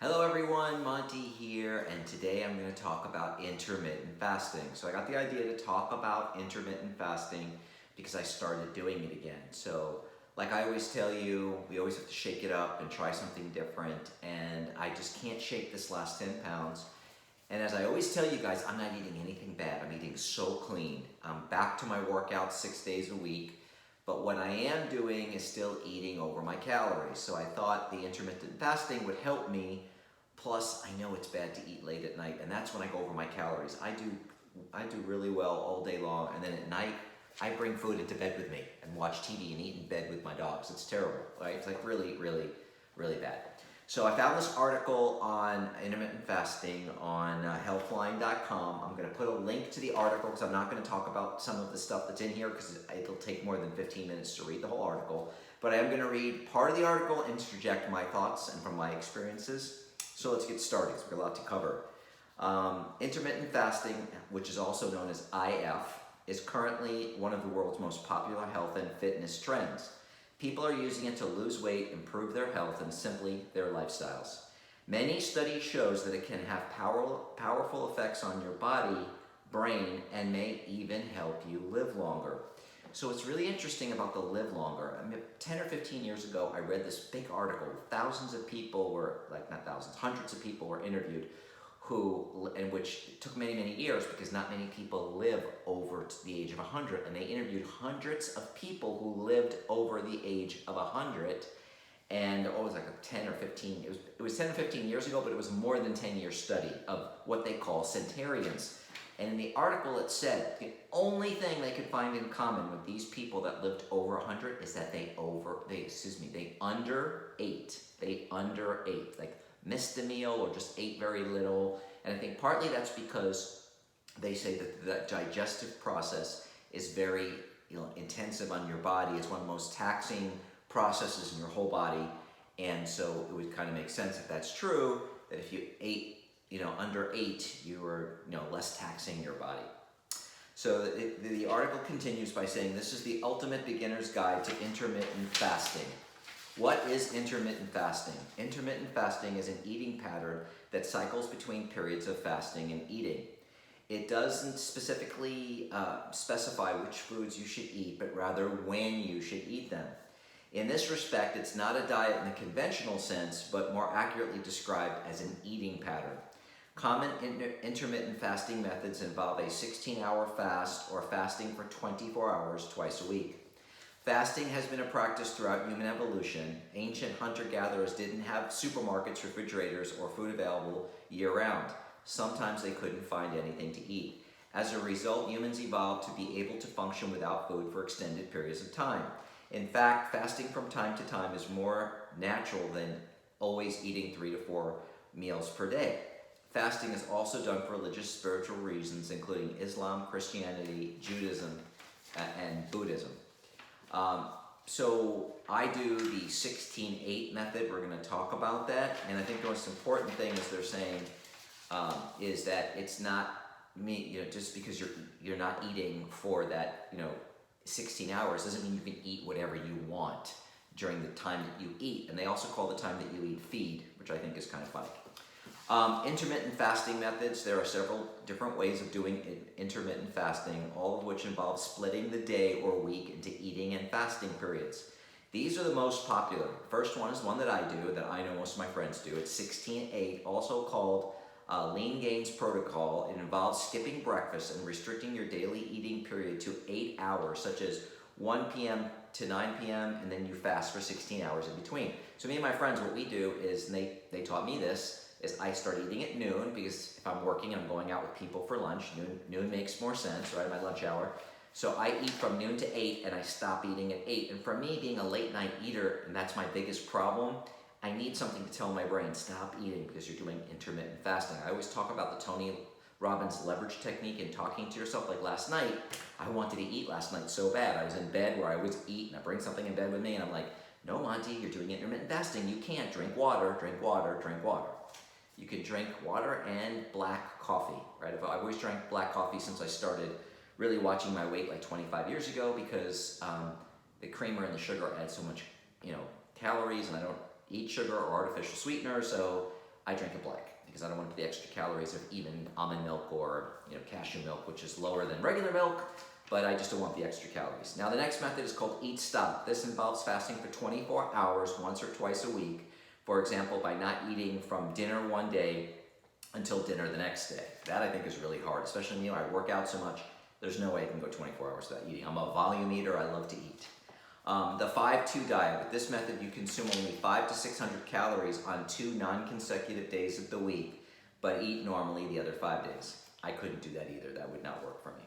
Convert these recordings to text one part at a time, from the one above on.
Hello everyone, Monty here, and today I'm going to talk about intermittent fasting. So I got the idea to talk about intermittent fasting because I started doing it again. So like I always tell you, we always have to shake it up and try something different, and I just can't shake this last 10 pounds. And as I always tell you guys, I'm not eating anything bad. I'm eating so clean. I'm back to my workouts 6 days a week. But what I am doing is still eating over my calories. So I thought the intermittent fasting would help me. Plus, I know it's bad to eat late at night, and that's when I go over my calories. I do really well all day long, and then at night, I bring food into bed with me and watch TV and eat in bed with my dogs. It's terrible, right? It's like really, really, really bad. So I found this article on intermittent fasting on healthline.com. I'm going to put a link to the article because I'm not going to talk about some of the stuff that's in here because it'll take more than 15 minutes to read the whole article. But I am going to read part of the article and interject my thoughts and from my experiences. So let's get started because we've got a lot to cover. Intermittent fasting, which is also known as IF, is currently one of the world's most popular health and fitness trends. People are using it to lose weight, improve their health, and simply their lifestyles. Many studies shows that it can have powerful effects on your body, brain, and may even help you live longer. So it's really interesting about the live longer. I mean, 10 or 15 years ago, I read this big article. Thousands of people were, not thousands, hundreds of people were interviewed and which took many, many years because not many people live over the age of 100. And they interviewed hundreds of people who lived over the age of 100. And it was like a 10 or 15, it was 10 or 15 years ago, but it was more than 10-year study of what they call centenarians. And in the article it said the only thing they could find in common with these people that lived over 100 is that they underate. They underate, like missed a meal or just ate very little. And I think partly that's because they say that the digestive process is very intensive on your body. It's one of the most taxing processes in your whole body. And so it would kind of make sense if that's true, that if you ate under 8, you were, less taxing your body. So the article continues by saying, this is the ultimate beginner's guide to intermittent fasting. What is intermittent fasting? Intermittent fasting is an eating pattern that cycles between periods of fasting and eating. It doesn't specifically specify which foods you should eat, but rather when you should eat them. In this respect, it's not a diet in the conventional sense, but more accurately described as an eating pattern. Common intermittent fasting methods involve a 16-hour fast or fasting for 24 hours twice a week. Fasting has been a practice throughout human evolution. Ancient hunter-gatherers didn't have supermarkets, refrigerators, or food available year-round. Sometimes they couldn't find anything to eat. As a result, humans evolved to be able to function without food for extended periods of time. In fact, fasting from time to time is more natural than always eating 3 to 4 meals per day. Fasting is also done for religious, spiritual reasons, including Islam, Christianity, Judaism, and Buddhism. So I do the 16-8 method. We're going to talk about that. And I think the most important thing is they're saying is that it's not just because you're not eating for that 16 hours doesn't mean you can eat whatever you want during the time that you eat. And they also call the time that you eat feed, which I think is kind of funny. Intermittent fasting methods. There are several different ways of doing intermittent fasting, all of which involve splitting the day or week into eating and fasting periods. These are the most popular. First one is one that I do, that I know most of my friends do. It's 16-8, also called Lean Gains Protocol. It involves skipping breakfast and restricting your daily eating period to 8 hours, such as 1 p.m. to 9 p.m., and then you fast for 16 hours in between. So me and my friends, what we do is, and they taught me this, is I start eating at noon, because if I'm working and I'm going out with people for lunch, noon makes more sense, right, my lunch hour. So I eat from noon to 8, and I stop eating at 8. And for me, being a late night eater, and that's my biggest problem, I need something to tell my brain, stop eating, because you're doing intermittent fasting. I always talk about the Tony Robbins leverage technique and talking to yourself. Like last night, I wanted to eat last night so bad. I was in bed where I always eat, and I bring something in bed with me, and I'm like, no, Monty, you're doing intermittent fasting. You can't drink water, drink water, drink water. You can drink water and black coffee, right? I've always drank black coffee since I started really watching my weight like 25 years ago because the creamer and the sugar add so much, calories, and I don't eat sugar or artificial sweetener, so I drink it black because I don't want the extra calories of even almond milk or cashew milk, which is lower than regular milk, but I just don't want the extra calories. Now the next method is called Eat Stop. This involves fasting for 24 hours once or twice a week. For example, by not eating from dinner one day until dinner the next day. That I think is really hard, especially me. I work out so much. There's no way I can go 24 hours without eating. I'm a volume eater. I love to eat. The 5-2 diet. With this method, you consume only 500 to 600 calories on 2 non-consecutive days of the week, but eat normally the other 5 days. I couldn't do that either. That would not work for me.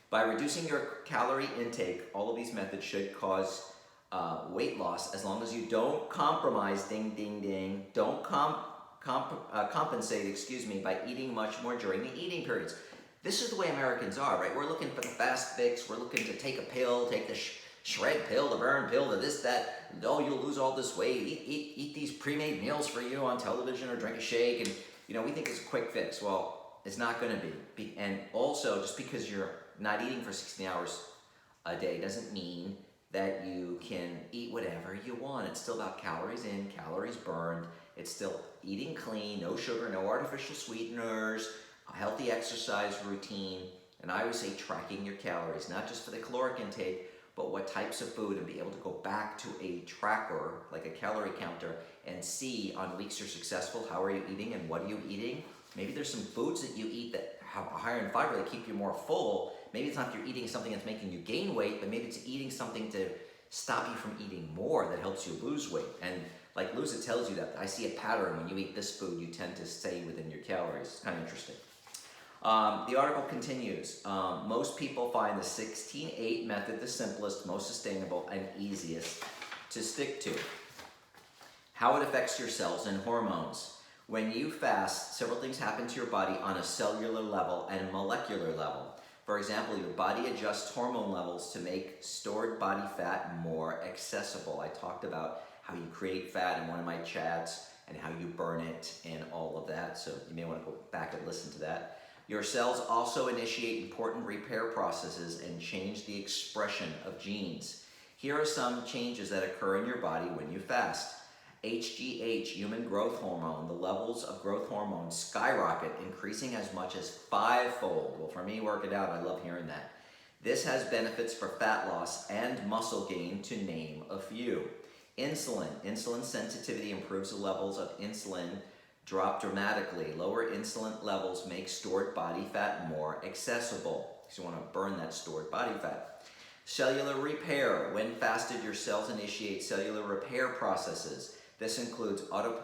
By reducing your calorie intake, all of these methods should cause weight loss as long as you don't compromise, ding, ding, ding, don't compensate, by eating much more during the eating periods. This is the way Americans are, right? We're looking for the fast fix. We're looking to take a pill, take the shred pill, the burn pill, the this, that. Oh, you'll lose all this weight. Eat these pre-made meals for you on television or drink a shake. And, we think it's a quick fix. Well, it's not going to be. And also, just because you're not eating for 16 hours a day doesn't mean that you can eat whatever you want. It's still about calories in, calories burned. It's still eating clean, no sugar, no artificial sweeteners, a healthy exercise routine. And I always say tracking your calories, not just for the caloric intake, but what types of food, and be able to go back to a tracker, like a calorie counter, and see on weeks you're successful, how are you eating and what are you eating? Maybe there's some foods that you eat that have higher in fiber that keep you more full. Maybe it's not that you're eating something that's making you gain weight, but maybe it's eating something to stop you from eating more that helps you lose weight. And like Lose It tells you that I see a pattern. When you eat this food, you tend to stay within your calories. It's kind of interesting. The article continues. Most people find the 16-8 method the simplest, most sustainable, and easiest to stick to. How it affects your cells and hormones. When you fast, several things happen to your body on a cellular level and molecular level. For example, your body adjusts hormone levels to make stored body fat more accessible. I talked about how you create fat in one of my chats and how you burn it and all of that. So you may want to go back and listen to that. Your cells also initiate important repair processes and change the expression of genes. Here are some changes that occur in your body when you fast. HGH, human growth hormone, the levels of growth hormone skyrocket, increasing as much as 5-fold. Well, for me, work it out, I love hearing that. This has benefits for fat loss and muscle gain, to name a few. Insulin sensitivity improves. The levels of insulin drop dramatically. Lower insulin levels make stored body fat more accessible, because you want to burn that stored body fat. Cellular repair. When fasted, your cells initiate cellular repair processes. This includes autophagy,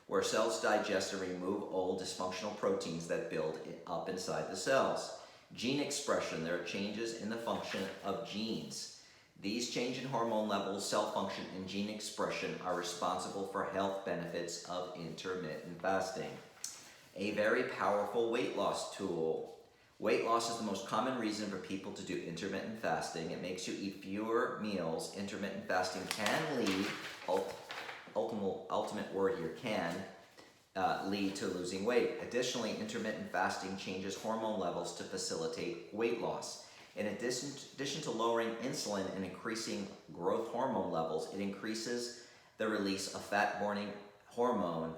where cells digest and remove old dysfunctional proteins that build up inside the cells. Gene expression. There are changes in the function of genes. These changes in hormone levels, cell function, and gene expression are responsible for health benefits of intermittent fasting. A very powerful weight loss tool. Weight loss is the most common reason for people to do intermittent fasting. It makes you eat fewer meals. Intermittent fasting can lead, ultimate word here, can lead to losing weight. Additionally, intermittent fasting changes hormone levels to facilitate weight loss. In addition to lowering insulin and increasing growth hormone levels, it increases the release of fat-burning hormone,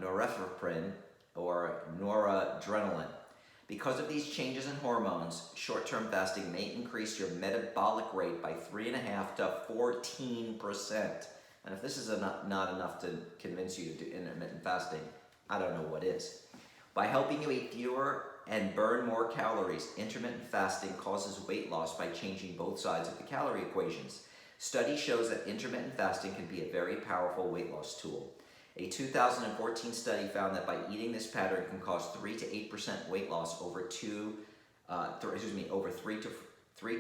norepinephrine, or noradrenaline. Because of these changes in hormones, short-term fasting may increase your metabolic rate by 3.5% to 14%. And if this is not enough to convince you to do intermittent fasting, I don't know what is. By helping you eat fewer and burn more calories, intermittent fasting causes weight loss by changing both sides of the calorie equations. Study shows that intermittent fasting can be a very powerful weight loss tool. A 2014 study found that by eating this pattern can cause 3 to 8% weight loss over 3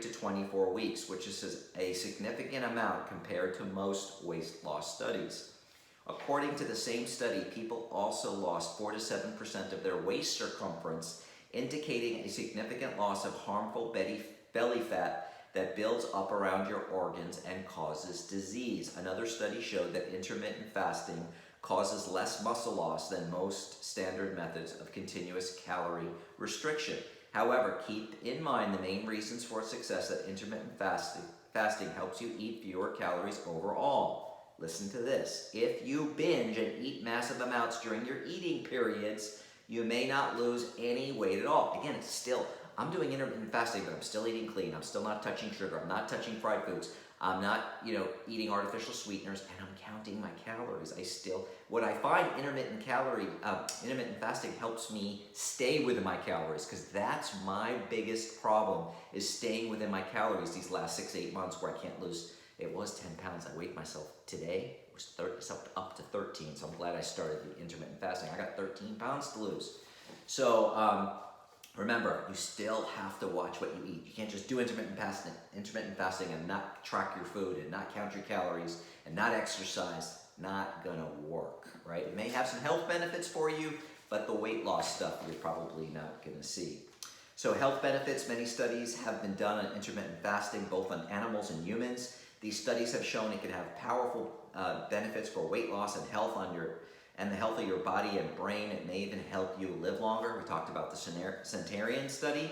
to 24 weeks, which is a significant amount compared to most weight loss studies. According to the same study, people also lost 4 to 7% of their waist circumference, indicating a significant loss of harmful belly fat that builds up around your organs and causes disease. Another study showed that intermittent fasting causes less muscle loss than most standard methods of continuous calorie restriction. However, keep in mind the main reasons for success that intermittent fasting helps you eat fewer calories overall. listen to this. If you binge and eat massive amounts during your eating periods, you may not lose any weight at all. Again, it's still, I'm doing intermittent fasting, but I'm still eating clean. I'm still not touching sugar. I'm not touching fried foods. I'm not, eating artificial sweeteners, and I'm counting my calories. What I find intermittent fasting helps me stay within my calories, because that's my biggest problem, is staying within my calories these last 6-8 months where I can't lose. It was 10 pounds. I weighed myself today. It was it's up to 13, so I'm glad I started the intermittent fasting. I got 13 pounds to lose. So, remember, you still have to watch what you eat. You can't just do intermittent fasting and not track your food and not count your calories and not exercise. Not gonna work, right? It may have some health benefits for you, but the weight loss stuff you're probably not gonna see. So health benefits, many studies have been done on intermittent fasting, both on animals and humans. These studies have shown it can have powerful benefits for weight loss and health and the health of your body and brain. It may even help you live longer. We talked about the Centenarian study.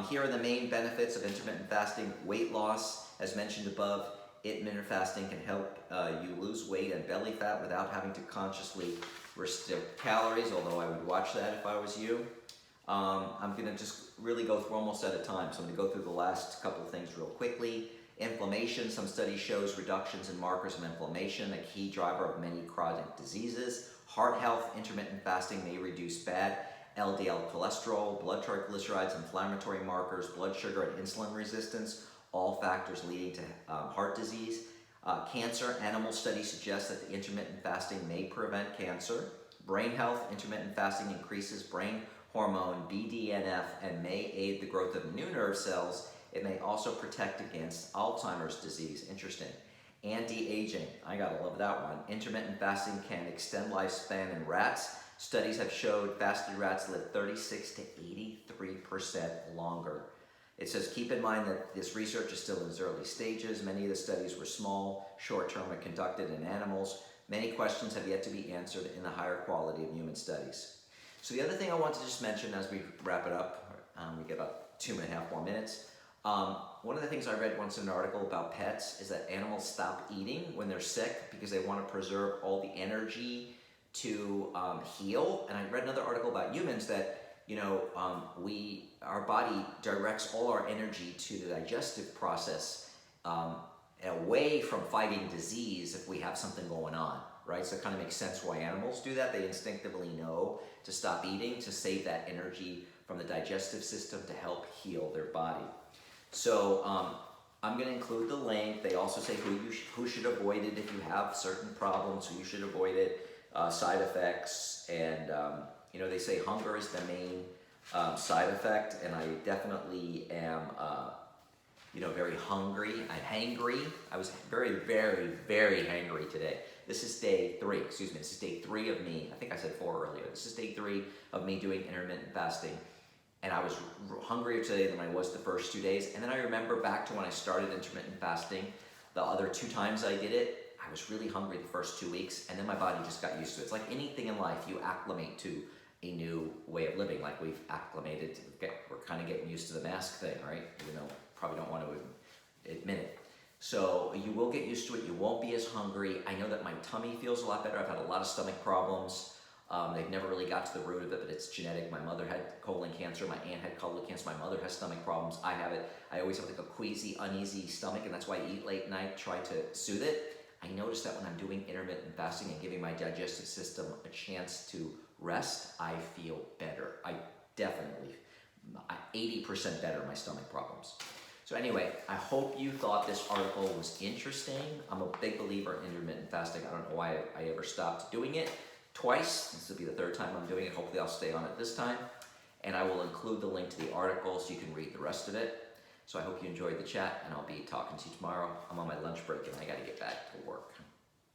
Here are the main benefits of intermittent fasting. Weight loss, as mentioned above. Intermittent fasting can help you lose weight and belly fat without having to consciously restrict calories, although I would watch that if I was you. I'm going to just really go through almost at a time, so I'm going to go through the last couple of things real quickly. Inflammation, some studies shows reductions in markers of inflammation, a key driver of many chronic diseases. Heart health, intermittent fasting may reduce bad LDL cholesterol, blood triglycerides, inflammatory markers, blood sugar, and insulin resistance, all factors leading to heart disease. Cancer, animal studies suggest that the intermittent fasting may prevent cancer. Brain health, intermittent fasting increases brain hormone BDNF and may aid the growth of new nerve cells. It may also protect against Alzheimer's disease. Interesting. Anti-aging. I gotta love that one. Intermittent fasting can extend lifespan in rats. Studies have showed fasted rats live 36 to 83% longer. It says, keep in mind that this research is still in its early stages. Many of the studies were small, short-term, and conducted in animals. Many questions have yet to be answered in the higher quality of human studies. So the other thing I want to just mention as we wrap it up, we get about 2.5 more minutes. One of the things I read once in an article about pets is that animals stop eating when they're sick because they want to preserve all the energy to heal. And I read another article about humans that, our body directs all our energy to the digestive process away from fighting disease if we have something going on, right? So it kind of makes sense why animals do that. They instinctively know to stop eating, to save that energy from the digestive system to help heal their body. So I'm going to include the link. They also say who should avoid it if you have certain problems, who you should avoid it, side effects, and they say hunger is the main side effect, and I definitely am very hungry. I'm hangry. I was very, very, very hangry today. This is day 3, This is day 3 of me. I think I said 4 earlier. This is day 3 of me doing intermittent fasting. And I was hungrier today than I was the first 2 days. And then I remember back to when I started intermittent fasting, the other 2 times I did it, I was really hungry the first 2 weeks, and then my body just got used to it. It's like anything in life, you acclimate to a new way of living, like we've acclimated to, we're kind of getting used to the mask thing, right? Even though probably don't want to admit it. So you will get used to it. You won't be as hungry. I know that my tummy feels a lot better. I've had a lot of stomach problems. They've never really got to the root of it, but it's genetic. My mother had colon cancer. My aunt had colon cancer. My mother has stomach problems. I have it. I always have like a queasy, uneasy stomach, and that's why I eat late night, try to soothe it. I noticed that when I'm doing intermittent fasting and giving my digestive system a chance to rest, I feel better. I definitely, 80% better my stomach problems. So anyway, I hope you thought this article was interesting. I'm a big believer in intermittent fasting. I don't know why I ever stopped doing it. Twice. This will be the 3rd time I'm doing it. Hopefully I'll stay on it this time. And I will include the link to the article so you can read the rest of it. So I hope you enjoyed the chat, and I'll be talking to you tomorrow. I'm on my lunch break and I got to get back to work.